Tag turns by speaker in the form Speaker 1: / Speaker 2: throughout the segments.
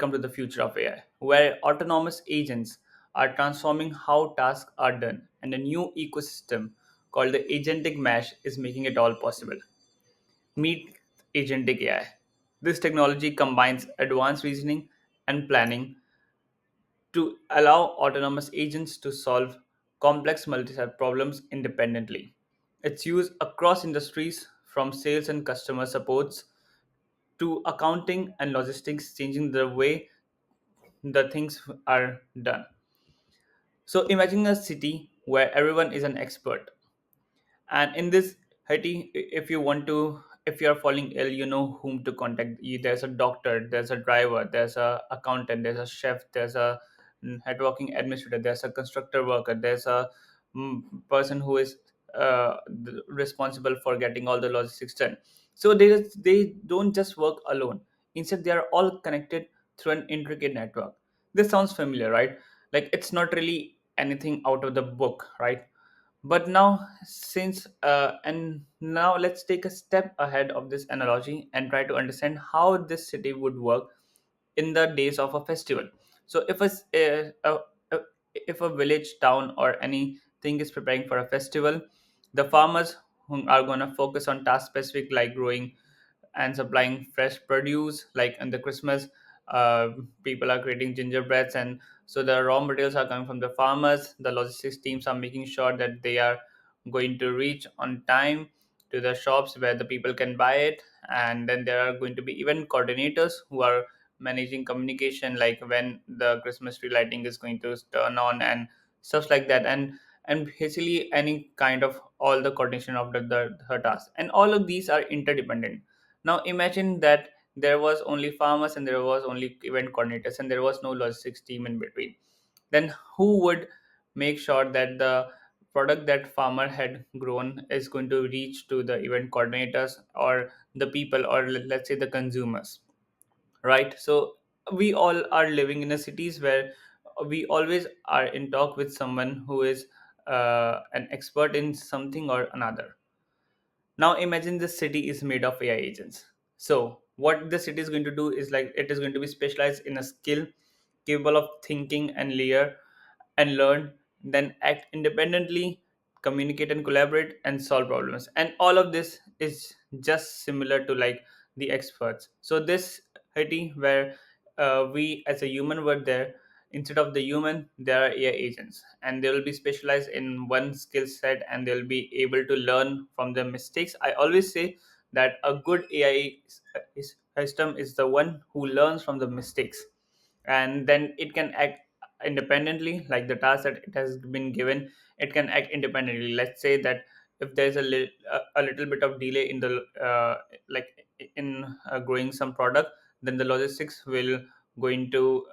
Speaker 1: welcome to the future of AI, where autonomous agents are transforming how tasks are done, and a new ecosystem called the Agentic Mesh is making it all possible. Meet Agentic AI. This technology combines advanced reasoning and planning to allow autonomous agents to solve complex multi-site problems independently. It's used across industries from sales and customer supports to accounting and logistics, changing the way the things are done. So imagine a city where everyone is an expert, and in this Haiti, if you want to, if you are falling ill, you know whom to contact. There's a doctor, there's a driver, there's a accountant, there's a chef, there's a networking administrator, there's a constructor worker, there's a person who is responsible for getting all the logistics done. So they don't just work alone. Instead, they are all connected through an intricate network. This sounds familiar, right? Like it's not really anything out of the book, right? But now, since and now let's take a step ahead of this analogy and try to understand how this city would work in the days of a festival. So if a village, town, or anything is preparing for a festival, the farmers who are going to focus on task specific, like growing and supplying fresh produce. Like in the Christmas, uh, people are creating gingerbreads, and so the raw materials are coming from the farmers. The logistics teams are making sure that they are going to reach on time to the shops where the people can buy it. And then there are going to be event coordinators who are managing communication, like when the Christmas tree lighting is going to turn on and stuff like that. And basically any kind of all the coordination of the her task, and all of these are interdependent. Now imagine that there was only farmers and there was only event coordinators and there was no logistics team in between. Then who would make sure that the product that farmer had grown is going to reach to the event coordinators or the people, or let's say the consumers, right? So we all are living in a cities where we always are in talk with someone who is an expert in something or another. Now imagine this city is made of AI agents. So what the city is going to do is, like, it is going to be specialized in a skill capable of thinking and layer and learn, then act independently, communicate and collaborate and solve problems. And all of this is just similar to like the experts. So this Haiti where we as a human were there, instead of the human there are AI agents, and they will be specialized in one skill set and they'll be able to learn from their mistakes. I always say that a good system is the one who learns from the mistakes, and then it can act independently. Like the task that it has been given, it can act independently. Let's say that if there's a little bit of delay in the like in growing some product, then the logistics will going to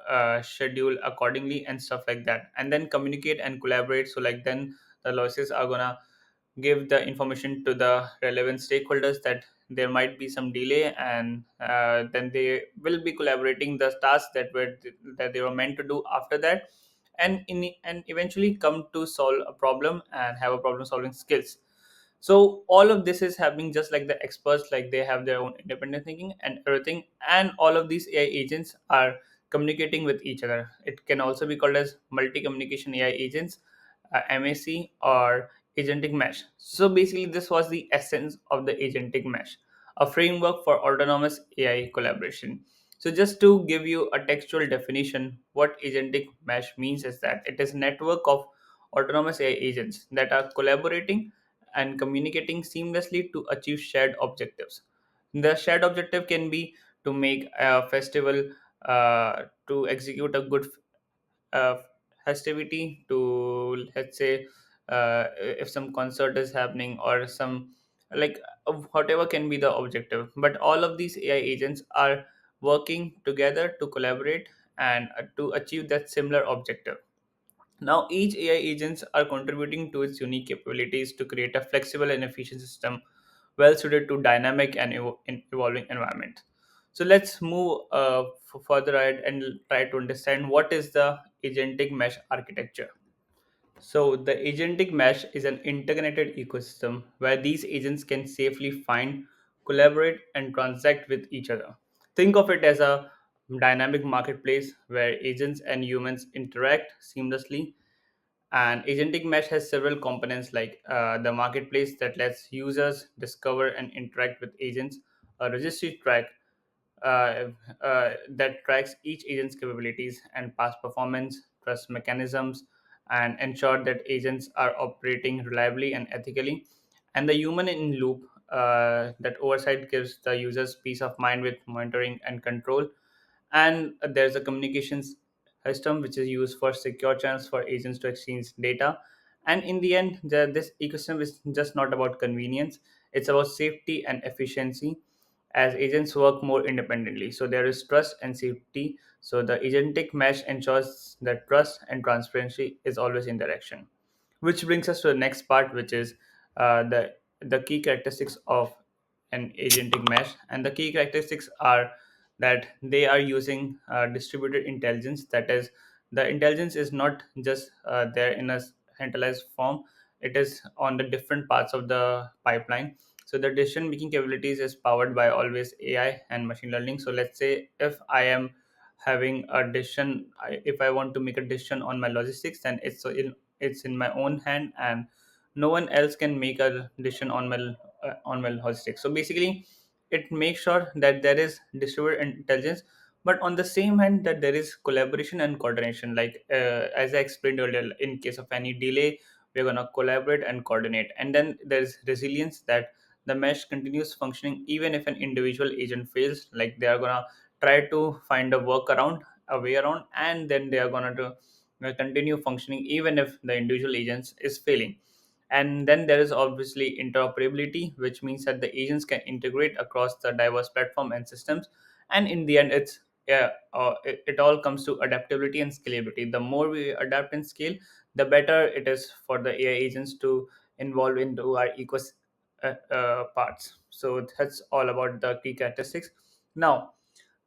Speaker 1: schedule accordingly and stuff like that, and then communicate and collaborate. So like then the logistics are gonna give the information to the relevant stakeholders that there might be some delay, and then they will be collaborating the tasks that they were meant to do after that, and eventually come to solve a problem and have a problem solving skills. So all of this is happening just like the experts, like they have their own independent thinking and everything, and all of these AI agents are communicating with each other. It can also be called as multi communication AI agents, MAC, or agentic mesh. So basically this was the essence of the agentic mesh, a framework for autonomous AI collaboration. So just to give you a textual definition, what agentic mesh means is that it is a network of autonomous AI agents that are collaborating and communicating seamlessly to achieve shared objectives. The shared objective can be to make a festival, to execute a good uh, festivity, to, let's say, if some concert is happening or some, like, whatever can be the objective. But all of these AI agents are working together to collaborate and to achieve that similar objective. Now, each AI agents are contributing to its unique capabilities to create a flexible and efficient system well suited to dynamic and evolving environment. So let's move further ahead and try to understand what is the agentic mesh architecture. So, the agentic mesh is an integrated ecosystem where these agents can safely find, collaborate, and transact with each other. Think of it as a dynamic marketplace where agents and humans interact seamlessly. And agentic mesh has several components like the marketplace that lets users discover and interact with agents, a registry track uh, that tracks each agent's capabilities and past performance, trust mechanisms, and ensure that agents are operating reliably and ethically. And the human in loop that oversight gives the users peace of mind with monitoring and control. And there's a communications system which is used for secure channels for agents to exchange data. And in the end, this ecosystem is just not about convenience, it's about safety and efficiency as agents work more independently. So there is trust and safety. So the agentic mesh ensures that trust and transparency is always in direction. Which brings us to the next part, which is the key characteristics of an agentic mesh. And the key characteristics are that they are using distributed intelligence. That is, the intelligence is not just there in a centralized form; it is on the different parts of the pipeline. So the decision making capabilities is powered by always AI and machine learning. So let's say if I am having a decision, if I want to make a decision on my logistics, then it's in my own hand, and no one else can make a decision on my logistics. So basically, it makes sure that there is distributed intelligence, but on the same hand that there is collaboration and coordination. Like as I explained earlier, in case of any delay, we're gonna collaborate and coordinate. And then there's resilience, that the mesh continues functioning even if an individual agent fails. Like they are gonna try to find a workaround, a way around, and then they are gonna to continue functioning even if the individual agents is failing. And then there is obviously interoperability, which means that the agents can integrate across the diverse platform and systems. And in the end, it all comes to adaptability and scalability. The more we adapt and scale, the better it is for the AI agents to involve into our parts. So that's all about the key characteristics. Now,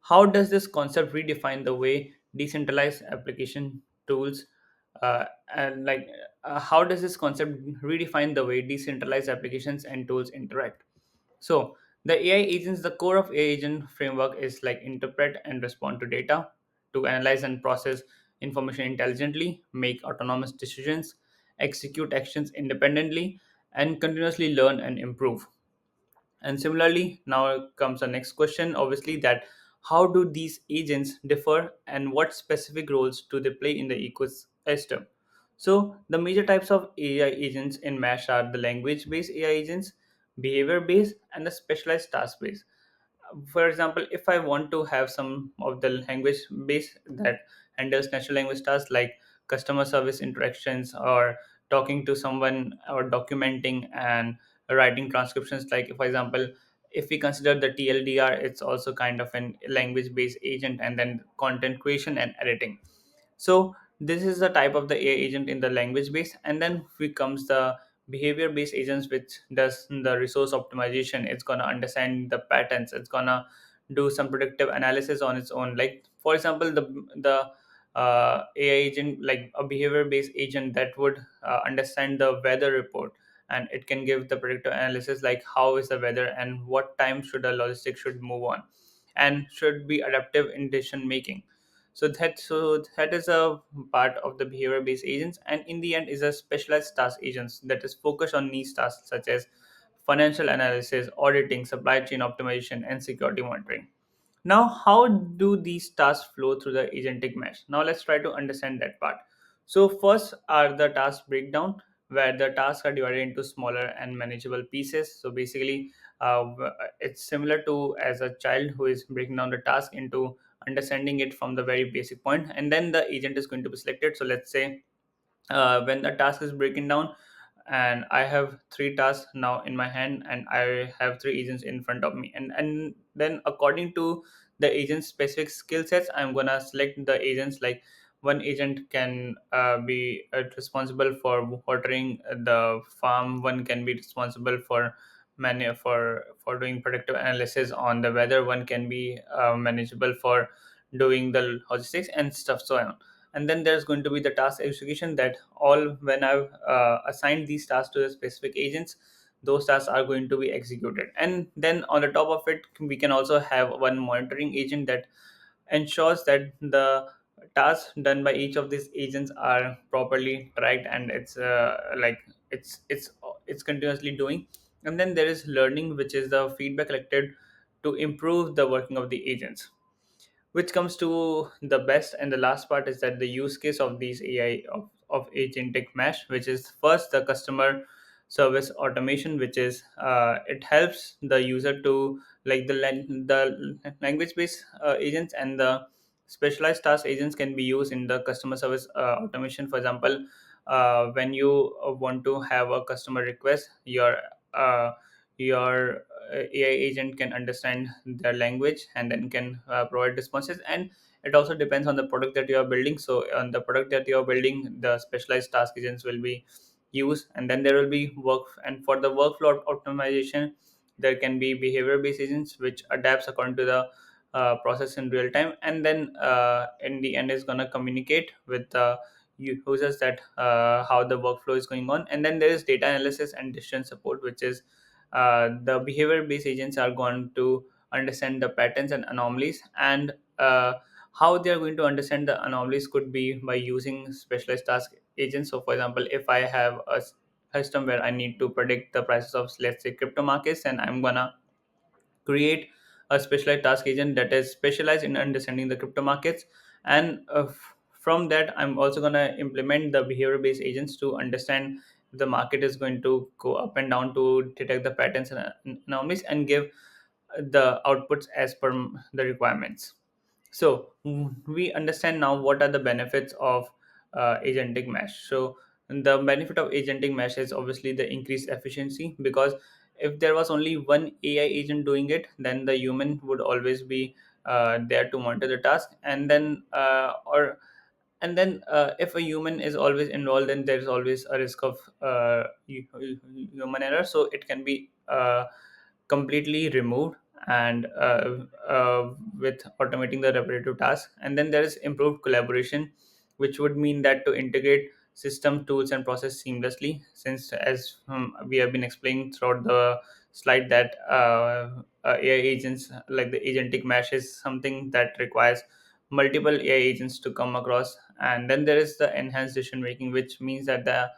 Speaker 1: how does this concept redefine the way decentralized application tools and like how does this concept redefine the way decentralized applications and tools interact? So the AI agents, the core of AI agent framework is like interpret and respond to data, to analyze and process information intelligently, make autonomous decisions, execute actions independently, and continuously learn and improve. And similarly, now comes the next question, obviously, that how do these agents differ and what specific roles do they play in the ecosystem? So, the major types of AI agents in MASH are the language based AI agents, behavior based, and the specialized task based. For example, if I want to have some of the language base that handles natural language tasks like customer service interactions or talking to someone or documenting and writing transcriptions, like for example, if we consider the TLDR, it's also kind of an language based agent, and then content creation and editing. So this is the type of the AI agent in the language base, and then comes the behavior based agents, which does the resource optimization. It's gonna understand the patterns. It's gonna do some predictive analysis on its own. Like for example, the AI agent, like a behavior based agent that would understand the weather report, and it can give the predictive analysis like how is the weather and what time should a logistic should move on, and should be adaptive in decision making. So that is a part of the behavior based agents. And in the end is a specialized task agents that is focused on niche tasks such as financial analysis, auditing, supply chain optimization, and security monitoring. Now, how do these tasks flow through the agentic mesh? Now, let's try to understand that part. So, first are the task breakdown, where the tasks are divided into smaller and manageable pieces. So, basically, it's similar to as a child who is breaking down the task into understanding it from the very basic point, and then the agent is going to be selected. So, let's say when the task is breaking down, and I have three tasks now in my hand, and I have three agents in front of me, and then according to the agent's specific skill sets, I'm gonna select the agents. Like one agent can be responsible for watering the farm, one can be responsible for for doing predictive analysis on the weather, one can be manageable for doing the logistics and stuff, so on. And then there's going to be the task execution, that all when I've assigned these tasks to the specific agents, those tasks are going to be executed. And then on the top of it, we can also have one monitoring agent, that ensures that the tasks done by each of these agents are properly tracked, and it's continuously doing. And then there is learning, which is the feedback collected to improve the working of the agents, which comes to the best and the last part is that the use case of these AI of agentic mesh, which is first the customer service automation, which is it helps the user to like the language based agents and the specialized task agents can be used in the customer service automation. For example, when you want to have a customer request, uh, your AI agent can understand their language and then can provide responses. And it also depends on the product that you are building. So on the product that you are building, the specialized task agents will be used, and then there will be work. And for the workflow optimization, there can be behavior based agents which adapts according to the process in real time, and then in the end is going to communicate with the users that how the workflow is going on. And then there is data analysis and decision support, which is the behavior based agents are going to understand the patterns and anomalies, and how they are going to understand the anomalies could be by using specialized task agents. So for example, if I have a system where I need to predict the prices of, let's say, crypto markets, and I'm gonna create a specialized task agent that is specialized in understanding the crypto markets. And from that, I'm also going to implement the behavior based agents to understand the market is going to go up and down to detect the patterns and anomalies and give the outputs as per the requirements. So we understand now what are the benefits of agentic mesh. So the benefit of agentic mesh is obviously the increased efficiency, because if there was only one AI agent doing it, then the human would always be there to monitor the task. And then if a human is always involved, then there is always a risk of human error. So it can be completely removed, and with automating the repetitive task. And then there is improved collaboration, which would mean that to integrate system tools and process seamlessly, since as we have been explaining throughout the slide that AI agents, like the agentic mesh, is something that requires multiple AI agents to come across. And then there is the enhanced decision making, which means that the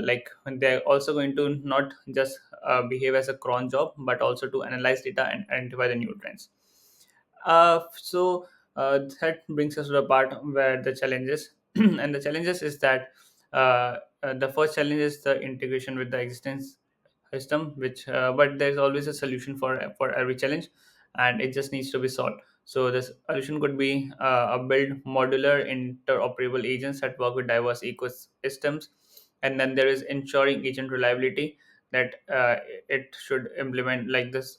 Speaker 1: like they're also going to not just behave as a cron job, but also to analyze data and identify the new trends. That brings us to the part where the challenges and the challenges is that the first challenge is the integration with the existing system, which but there's always a solution for every challenge, and it just needs to be solved. So the solution could be a build modular interoperable agents that work with diverse ecosystems. And then there is ensuring agent reliability, that it should implement, like this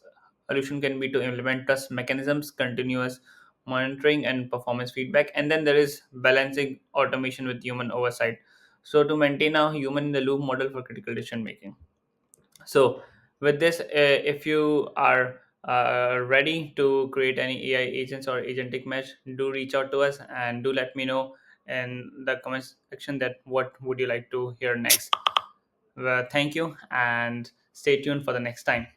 Speaker 1: solution can be to implement trust mechanisms, continuous monitoring, and performance feedback. And then there is balancing automation with human oversight, so to maintain a human in the loop model for critical decision making. So with this, if you are ready to create any AI agents or agentic mesh, do reach out to us and do let me know in the comments section that what would you like to hear next. Thank you, and stay tuned for the next time.